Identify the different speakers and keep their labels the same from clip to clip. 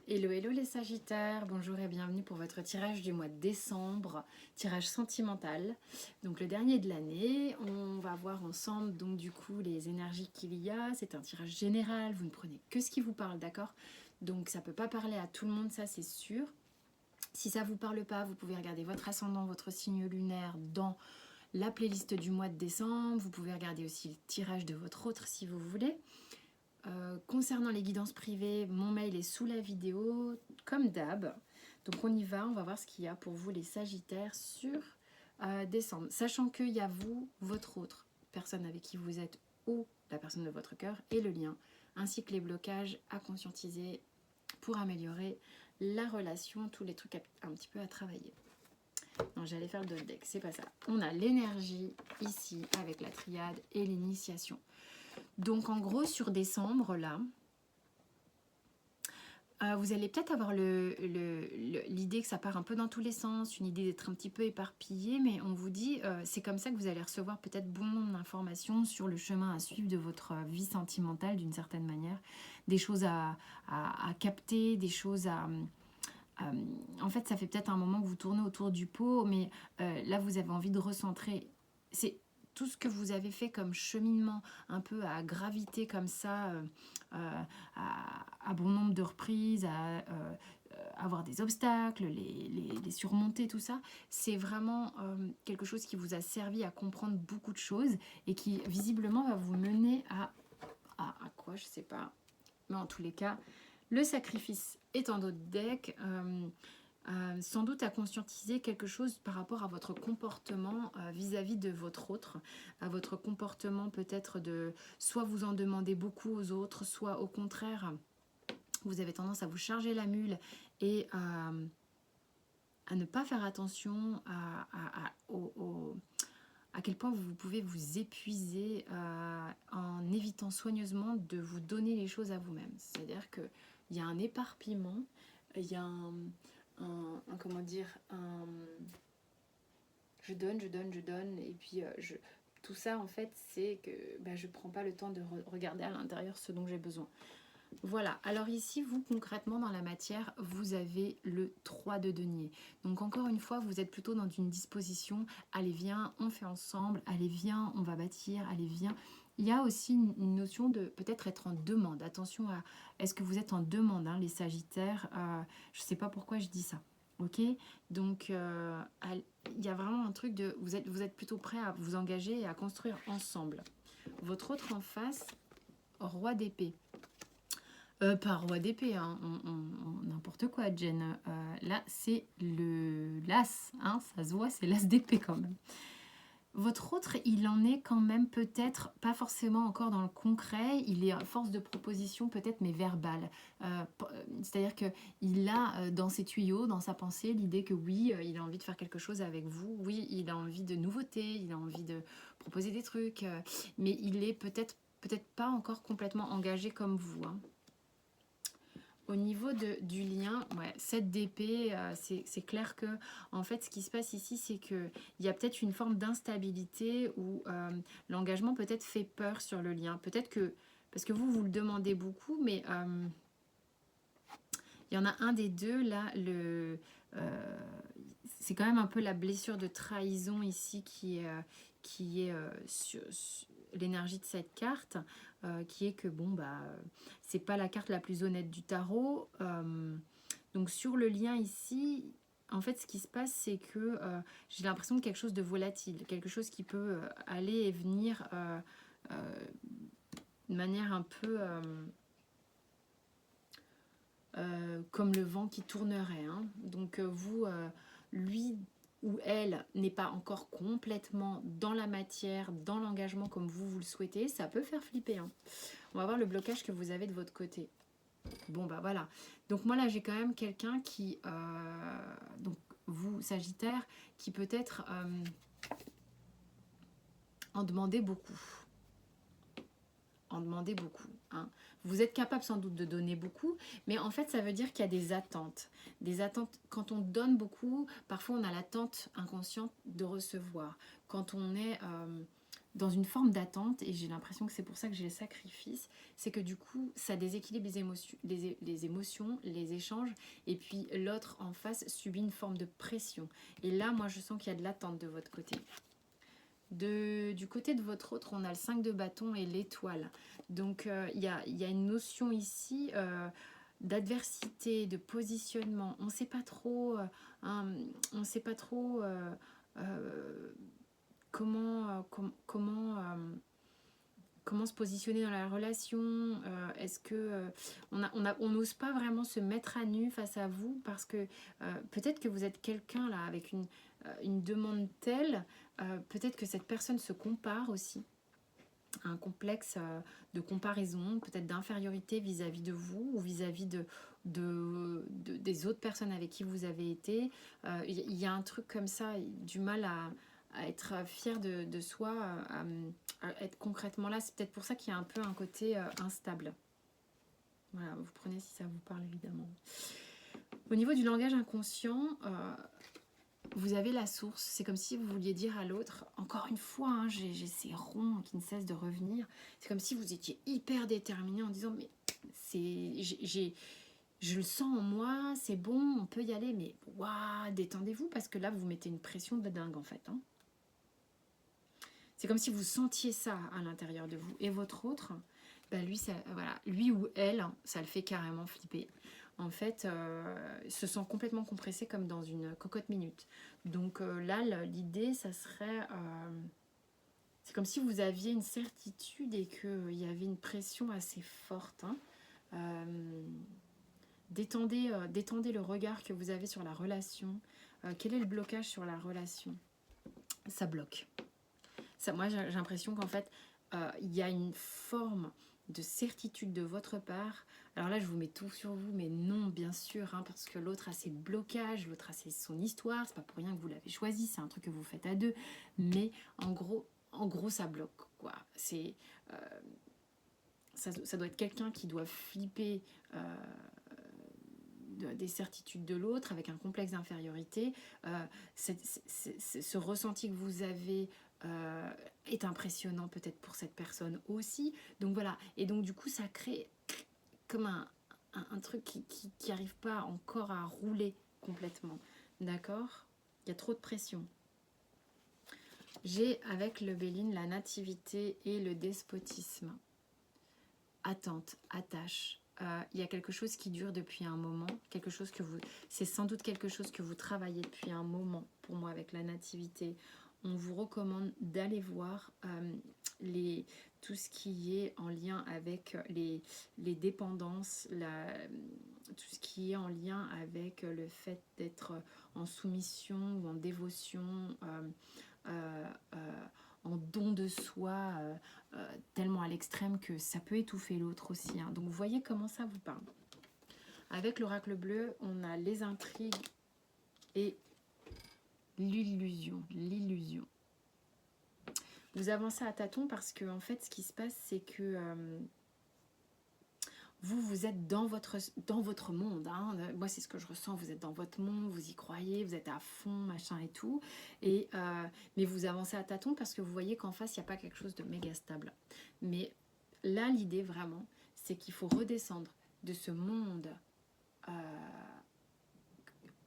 Speaker 1: Hello, hello les Sagittaires, bonjour et bienvenue pour votre tirage du mois de décembre, tirage sentimental, donc le dernier de l'année. On va voir ensemble donc du coup les énergies qu'il y a. C'est un tirage général, vous ne prenez que ce qui vous parle, d'accord? Donc ça peut pas parler à tout le monde, ça c'est sûr. Si ça vous parle pas, vous pouvez regarder votre ascendant, votre signe lunaire dans la playlist du mois de décembre. Vous pouvez regarder aussi le tirage de votre autre si vous voulez. Concernant les guidances privées, mon mail est sous la vidéo, comme d'hab. Donc on y va, on va voir ce qu'il y a pour vous les Sagittaires sur décembre. Sachant qu'il y a vous, votre autre personne avec qui vous êtes ou la personne de votre cœur et le lien, ainsi que les blocages à conscientiser pour améliorer la relation, tous les trucs un petit peu à travailler. Non, j'allais faire le dot deck, c'est pas ça. On a l'énergie ici avec la triade et l'initiation. Donc en gros sur décembre là, vous allez peut-être avoir l'idée que ça part un peu dans tous les sens, une idée d'être un petit peu éparpillé, mais on vous dit c'est comme ça que vous allez recevoir peut-être bon d'informations sur le chemin à suivre de votre vie sentimentale d'une certaine manière, des choses à capter, des choses à... en fait ça fait peut-être un moment que vous tournez autour du pot, mais là vous avez envie de recentrer. C'est tout ce que vous avez fait comme cheminement, un peu à gravité comme ça, à bon nombre de reprises, à avoir des obstacles, les surmonter, tout ça, c'est vraiment quelque chose qui vous a servi à comprendre beaucoup de choses et qui visiblement va vous mener à quoi, je sais pas. Mais en tous les cas, le sacrifice est en dos de deck. Sans doute à conscientiser quelque chose par rapport à votre comportement vis-à-vis de votre autre, à votre comportement peut-être de soit vous en demandez beaucoup aux autres, soit au contraire vous avez tendance à vous charger la mule et à ne pas faire attention à quel point vous pouvez vous épuiser en évitant soigneusement de vous donner les choses à vous-même. C'est-à-dire qu'il y a un éparpillement, il y a comment dire, je donne, et puis tout ça en fait c'est que je prends pas le temps de regarder à l'intérieur ce dont j'ai besoin. Voilà, alors ici vous concrètement dans la matière vous avez le 3 de denier. Donc encore une fois vous êtes plutôt dans une disposition, allez viens on fait ensemble, allez viens on va bâtir, allez viens. Il y a aussi une notion de peut-être être en demande. Attention à est-ce que vous êtes en demande hein, les Sagittaires, je sais pas pourquoi je dis ça. Ok, donc il y a vraiment un truc de vous êtes plutôt prêt à vous engager et à construire ensemble. Votre autre en face, roi d'épée. Pas roi d'épée, hein, n'importe quoi, Jen. Là, c'est le l'as, hein, ça se voit, c'est l'as d'épée quand même. Votre autre, il en est quand même peut-être pas forcément encore dans le concret, il est à force de proposition peut-être mais verbale. C'est-à-dire qu'il a dans ses tuyaux, dans sa pensée, l'idée que oui, il a envie de faire quelque chose avec vous, oui, il a envie de nouveautés, il a envie de proposer des trucs, mais il est peut-être pas encore complètement engagé comme vous. Hein. Au niveau du lien, ouais, 7 d'épée, c'est clair que en fait ce qui se passe ici c'est qu'il y a peut-être une forme d'instabilité où l'engagement peut-être fait peur sur le lien. Peut-être que, parce que vous le demandez beaucoup, mais il y en a un des deux là, c'est quand même un peu la blessure de trahison ici qui est sur l'énergie de cette carte, qui est que bon bah c'est pas la carte la plus honnête du tarot. Donc sur le lien ici, en fait ce qui se passe c'est que j'ai l'impression de quelque chose de volatile, quelque chose qui peut aller et venir de manière un peu comme le vent qui tournerait. Hein. Donc vous, lui ou elle n'est pas encore complètement dans la matière, dans l'engagement comme vous le souhaitez, ça peut faire flipper. Hein. On va voir le blocage que vous avez de votre côté. Bon bah voilà. Donc moi là j'ai quand même quelqu'un qui, donc vous Sagittaire, qui peut-être en demandez beaucoup. En demander beaucoup. Hein. Vous êtes capable sans doute de donner beaucoup, mais en fait ça veut dire qu'il y a des attentes. Des attentes, quand on donne beaucoup, parfois on a l'attente inconsciente de recevoir. Quand on est dans une forme d'attente, et j'ai l'impression que c'est pour ça que j'ai le sacrifice, c'est que du coup, ça déséquilibre les émotions, les échanges, et puis l'autre en face subit une forme de pression. Et là, moi, je sens qu'il y a de l'attente de votre côté. Du côté de votre autre, on a le 5 de bâton et l'étoile. Donc, il y a une notion ici d'adversité, de positionnement. On ne sait pas trop, on sait pas trop comment se positionner dans la relation. Est-ce que on n'ose pas vraiment se mettre à nu face à vous, parce que peut-être que vous êtes quelqu'un là avec une demande telle, peut-être que cette personne se compare aussi, un complexe de comparaison, peut-être d'infériorité vis-à-vis de vous ou vis-à-vis des autres personnes avec qui vous avez été. Il y a un truc comme ça, du mal à être fier de soi, à être concrètement là. C'est peut-être pour ça qu'il y a un peu un côté instable. Voilà, vous prenez si ça vous parle évidemment. Au niveau du langage inconscient, vous avez la source. C'est comme si vous vouliez dire à l'autre, encore une fois, hein, j'ai ces ronds qui ne cessent de revenir. C'est comme si vous étiez hyper déterminé en disant, mais je le sens en moi, c'est bon, on peut y aller, mais waouh, détendez-vous, parce que là, vous mettez une pression de dingue en fait. Hein. C'est comme si vous sentiez ça à l'intérieur de vous. Et votre autre, bah lui ou elle, ça le fait carrément flipper. En fait, se sent complètement compressé comme dans une cocotte minute. Donc là, l'idée, ça serait... c'est comme si vous aviez une certitude et qu'il y avait une pression assez forte. Hein. Détendez le regard que vous avez sur la relation. Quel est le blocage sur la relation? Ça bloque. Moi, j'ai l'impression qu'en fait, il y a une forme de certitude de votre part. Alors là, je vous mets tout sur vous, mais non, bien sûr, hein, parce que l'autre a ses blocages, l'autre a son histoire. C'est pas pour rien que vous l'avez choisi, c'est un truc que vous faites à deux. Mais en gros, ça bloque, quoi. C'est ça doit être quelqu'un qui doit flipper des certitudes de l'autre, avec un complexe d'infériorité. Ce ressenti que vous avez est impressionnant peut-être pour cette personne aussi. Donc voilà, et donc du coup ça crée comme un truc qui n'arrive pas encore à rouler complètement. D'accord? Il y a trop de pression. J'ai avec le Béline la nativité et le despotisme. Attente, attache. Il y a quelque chose qui dure depuis un moment, quelque chose que vous... C'est sans doute quelque chose que vous travaillez depuis un moment, pour moi, avec la nativité. On vous recommande d'aller voir tout ce qui est en lien avec les dépendances, tout ce qui est en lien avec le fait d'être en soumission ou en dévotion, en don de soi, tellement à l'extrême que ça peut étouffer l'autre aussi. Hein. Donc vous voyez comment ça vous parle. Avec l'oracle bleu, on a les intrigues et l'illusion. Vous avancez à tâtons parce que en fait, ce qui se passe, c'est que vous êtes dans votre monde. Hein. Moi, c'est ce que je ressens. Vous êtes dans votre monde, vous y croyez, vous êtes à fond, machin et tout. Mais vous avancez à tâtons parce que vous voyez qu'en face, il n'y a pas quelque chose de méga stable. Mais là, l'idée vraiment, c'est qu'il faut redescendre de ce monde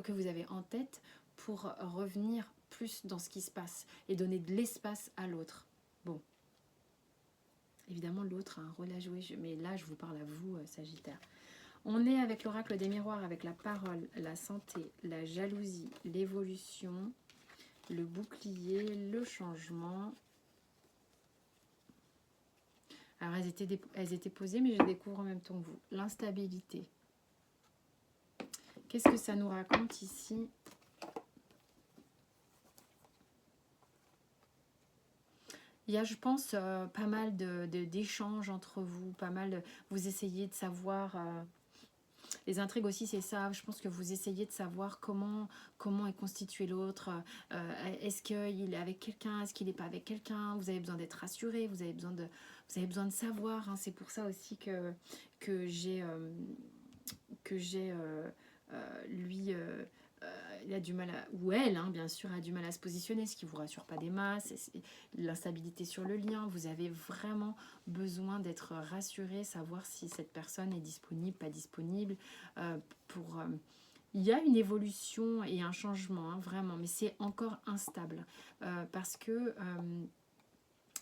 Speaker 1: que vous avez en tête pour revenir plus dans ce qui se passe et donner de l'espace à l'autre. Bon. Évidemment, l'autre a un rôle à jouer, mais là, je vous parle à vous, Sagittaire. On est avec l'oracle des miroirs, avec la parole, la santé, la jalousie, l'évolution, le bouclier, le changement. Alors, elles étaient posées, mais je les découvre en même temps que vous. L'instabilité. Qu'est-ce que ça nous raconte ici ? Il y a, je pense, pas mal d'échanges entre vous, pas mal. Vous essayez de savoir. Les intrigues aussi, c'est ça. Je pense que vous essayez de savoir comment est constitué l'autre. Est-ce qu'il est avec quelqu'un? Est-ce qu'il n'est pas avec quelqu'un? Vous avez besoin d'être rassuré. Vous avez besoin de savoir. Hein. C'est pour ça aussi que j'ai lui il a du mal à, ou elle, hein, bien sûr, a du mal à se positionner, ce qui ne vous rassure pas des masses, l'instabilité sur le lien. Vous avez vraiment besoin d'être rassuré, savoir si cette personne est disponible, pas disponible. Il y a une évolution et un changement, hein, vraiment, mais c'est encore instable parce que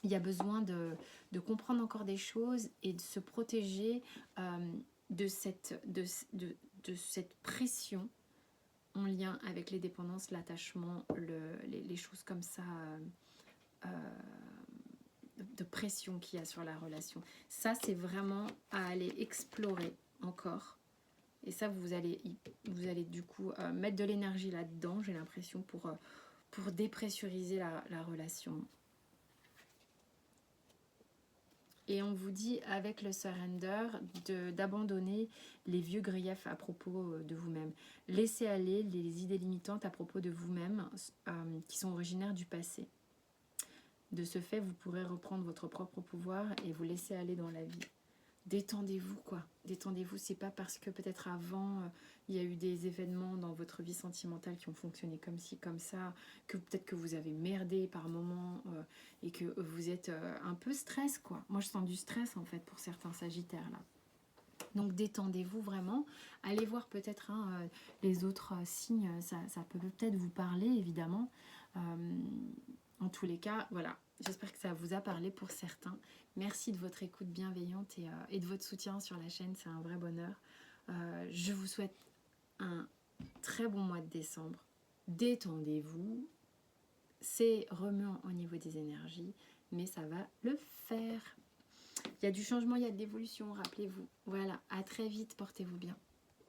Speaker 1: il y a besoin de comprendre encore des choses et de se protéger de cette pression en lien avec les dépendances, l'attachement, les choses comme ça, de pression qu'il y a sur la relation. Ça, c'est vraiment à aller explorer encore. Et ça, vous allez du coup mettre de l'énergie là-dedans, j'ai l'impression, pour dépressuriser la relation. Et on vous dit avec le surrender d'abandonner les vieux griefs à propos de vous-même. Laissez aller les idées limitantes à propos de vous-même qui sont originaires du passé. De ce fait, vous pourrez reprendre votre propre pouvoir et vous laisser aller dans la vie. Détendez-vous, quoi. Détendez-vous, c'est pas parce que peut-être avant il y a eu des événements dans votre vie sentimentale qui ont fonctionné comme ci, comme ça, que peut-être que vous avez merdé par moments et que vous êtes un peu stress, quoi. Moi, je sens du stress, en fait, pour certains sagittaires, là. Donc, détendez-vous vraiment. Allez voir peut-être les autres signes, ça peut peut-être vous parler, évidemment. En tous les cas, voilà. J'espère que ça vous a parlé pour certains. Merci de votre écoute bienveillante et de votre soutien sur la chaîne. C'est un vrai bonheur. Je vous souhaite un très bon mois de décembre. Détendez-vous. C'est remuant au niveau des énergies, mais ça va le faire. Il y a du changement, il y a de l'évolution, rappelez-vous. Voilà, à très vite, portez-vous bien.